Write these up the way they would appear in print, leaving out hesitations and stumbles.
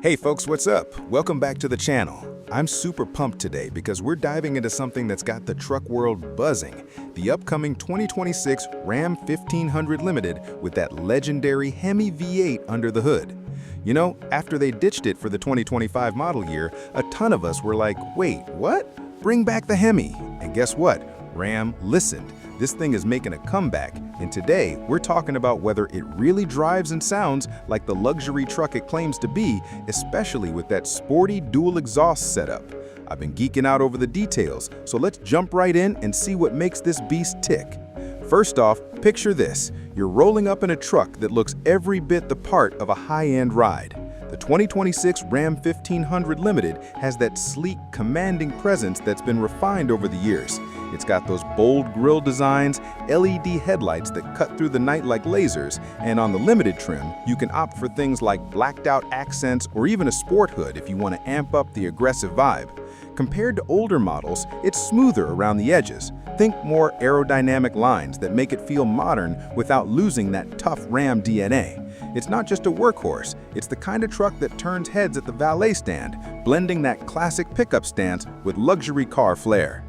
Hey folks, what's up? Welcome back to the channel. I'm super pumped today because we're diving into something that's got the truck world buzzing, the upcoming 2026 Ram 1500 Limited with that legendary HEMI V8 under the hood. You know, after they ditched it for the 2025 model year, a ton of us were like, wait, what? Bring back the HEMI. And guess what? Ram listened. This thing is making a comeback, and today we're talking about whether it really drives and sounds like the luxury truck it claims to be, especially with that sporty dual exhaust setup. I've been geeking out over the details, so let's jump right in and see what makes this beast tick. First off, picture this. You're rolling up in a truck that looks every bit the part of a high-end ride. The 2026 Ram 1500 Limited has that sleek, commanding presence that's been refined over the years. It's got those bold grille designs, LED headlights that cut through the night like lasers, and on the Limited trim, you can opt for things like blacked-out accents or even a sport hood if you want to amp up the aggressive vibe. Compared to older models, it's smoother around the edges. Think more aerodynamic lines that make it feel modern without losing that tough Ram DNA. It's not just a workhorse, it's the kind of truck that turns heads at the valet stand, blending that classic pickup stance with luxury car flair.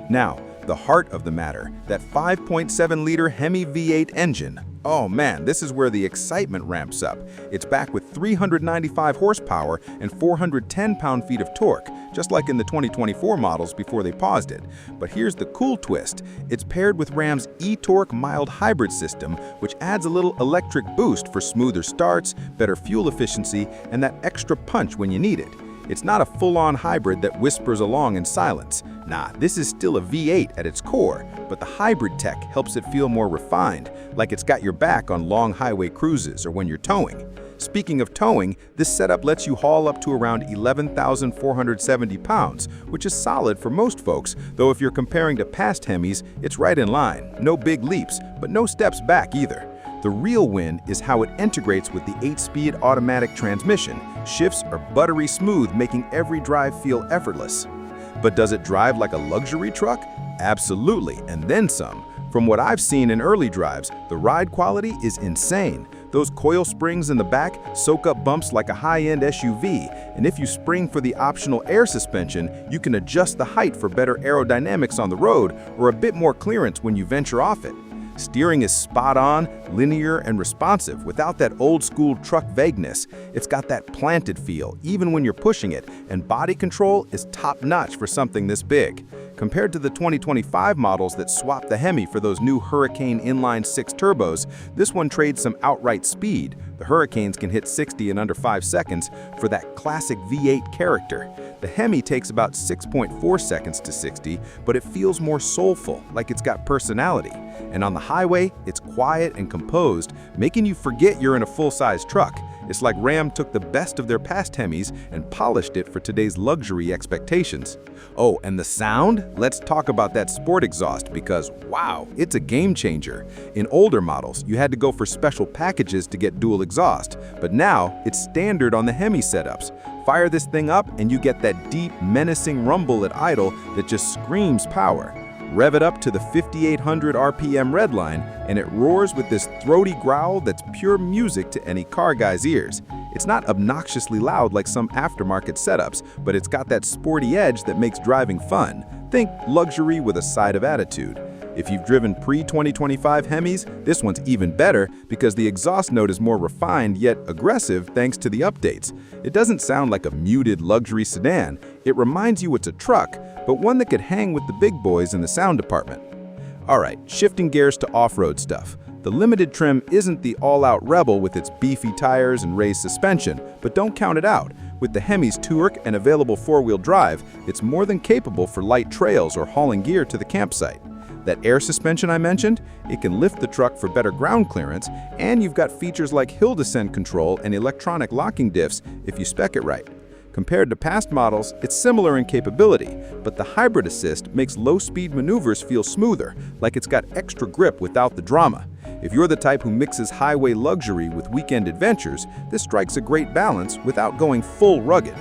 Now, the heart of the matter, that 5.7-liter HEMI V8 engine. Oh man, this is where the excitement ramps up. It's back with 395 horsepower and 410 pound-feet of torque, just like in the 2024 models before they paused it. But here's the cool twist. It's paired with Ram's eTorque mild hybrid system, which adds a little electric boost for smoother starts, better fuel efficiency, and that extra punch when you need it. It's not a full-on hybrid that whispers along in silence. Nah, this is still a V8 at its core, but the hybrid tech helps it feel more refined, like it's got your back on long highway cruises or when you're towing. Speaking of towing, this setup lets you haul up to around 11,470 pounds, which is solid for most folks, though if you're comparing to past HEMIs, it's right in line. No big leaps, but no steps back either. The real win is how it integrates with the 8-speed automatic transmission. Shifts are buttery smooth, making every drive feel effortless. But does it drive like a luxury truck? Absolutely, and then some. From what I've seen in early drives, the ride quality is insane. Those coil springs in the back soak up bumps like a high-end SUV, and if you spring for the optional air suspension, you can adjust the height for better aerodynamics on the road or a bit more clearance when you venture off it. Steering is spot-on, linear, and responsive without that old-school truck vagueness. It's got that planted feel, even when you're pushing it, and body control is top-notch for something this big. Compared to the 2025 models that swapped the HEMI for those new Hurricane inline-6 turbos, this one trades some outright speed. The Hurricanes can hit 60 in under 5 seconds for that classic V8 character. The HEMI takes about 6.4 seconds to 60, but it feels more soulful, like it's got personality. And on the highway, it's quiet and composed, making you forget you're in a full-size truck. It's like Ram took the best of their past HEMIs and polished it for today's luxury expectations. Oh, and the sound? Let's talk about that sport exhaust because, wow, it's a game changer. In older models, you had to go for special packages to get dual exhaust, but now it's standard on the HEMI setups. Fire this thing up and you get that deep, menacing rumble at idle that just screams power. Rev it up to the 5,800 RPM redline, and it roars with this throaty growl that's pure music to any car guy's ears. It's not obnoxiously loud like some aftermarket setups, but it's got that sporty edge that makes driving fun. Think luxury with a side of attitude. If you've driven pre-2025 HEMIs, this one's even better because the exhaust note is more refined yet aggressive thanks to the updates. It doesn't sound like a muted luxury sedan. It reminds you it's a truck, but one that could hang with the big boys in the sound department. Alright, shifting gears to off-road stuff. The Limited trim isn't the all-out rebel with its beefy tires and raised suspension, but don't count it out. With the HEMI's torque and available four-wheel drive, it's more than capable for light trails or hauling gear to the campsite. That air suspension I mentioned, it can lift the truck for better ground clearance, and you've got features like hill descent control and electronic locking diffs if you spec it right. Compared to past models, it's similar in capability, but the hybrid assist makes low-speed maneuvers feel smoother, like it's got extra grip without the drama. If you're the type who mixes highway luxury with weekend adventures, this strikes a great balance without going full rugged.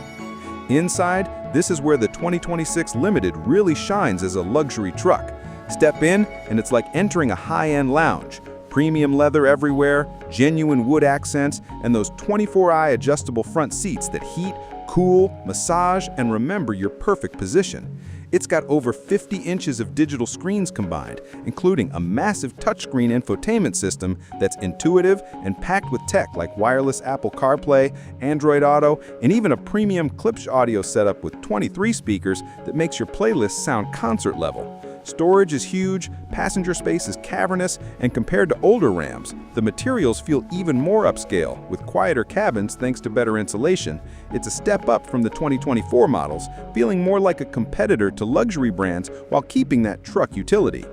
Inside, this is where the 2026 Limited really shines as a luxury truck. Step in, and it's like entering a high-end lounge. Premium leather everywhere, genuine wood accents, and those 24-eye adjustable front seats that heat, cool, massage, and remember your perfect position. It's got over 50 inches of digital screens combined, including a massive touchscreen infotainment system that's intuitive and packed with tech like wireless Apple CarPlay, Android Auto, and even a premium Klipsch audio setup with 23 speakers that makes your playlist sound concert level. Storage is huge, passenger space is cavernous, and compared to older Rams, the materials feel even more upscale, with quieter cabins thanks to better insulation. It's a step up from the 2024 models, feeling more like a competitor to luxury brands while keeping that truck utility.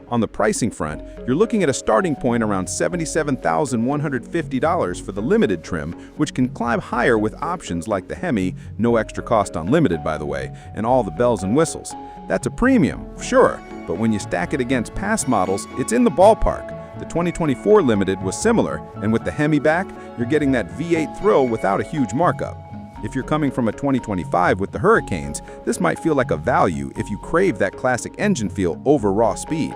On the pricing front, you're looking at a starting point around $77,150 for the Limited trim, which can climb higher with options like the HEMI, no extra cost on Limited by the way, and all the bells and whistles. That's a premium, sure, but when you stack it against past models, it's in the ballpark. The 2024 Limited was similar, and with the HEMI back, you're getting that V8 thrill without a huge markup. If you're coming from a 2025 with the Hurricanes, this might feel like a value if you crave that classic engine feel over raw speed.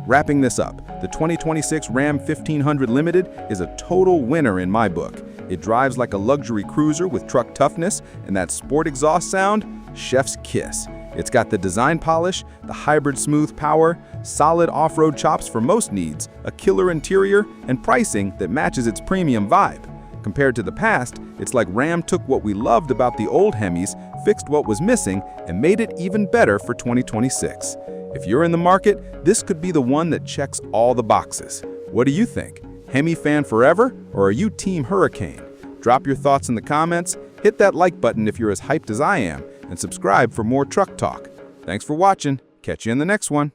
Wrapping this up, the 2026 Ram 1500 Limited is a total winner in my book. It drives like a luxury cruiser with truck toughness, and that sport exhaust sound, chef's kiss. It's got the design polish, the hybrid smooth power, solid off-road chops for most needs, a killer interior, and pricing that matches its premium vibe. Compared to the past, it's like Ram took what we loved about the old Hemis, fixed what was missing, and made it even better for 2026. If you're in the market, this could be the one that checks all the boxes. What do you think? HEMI fan forever, or are you Team Hurricane? Drop your thoughts in the comments, hit that like button if you're as hyped as I am, and subscribe for more truck talk. Thanks for watching. Catch you in the next one.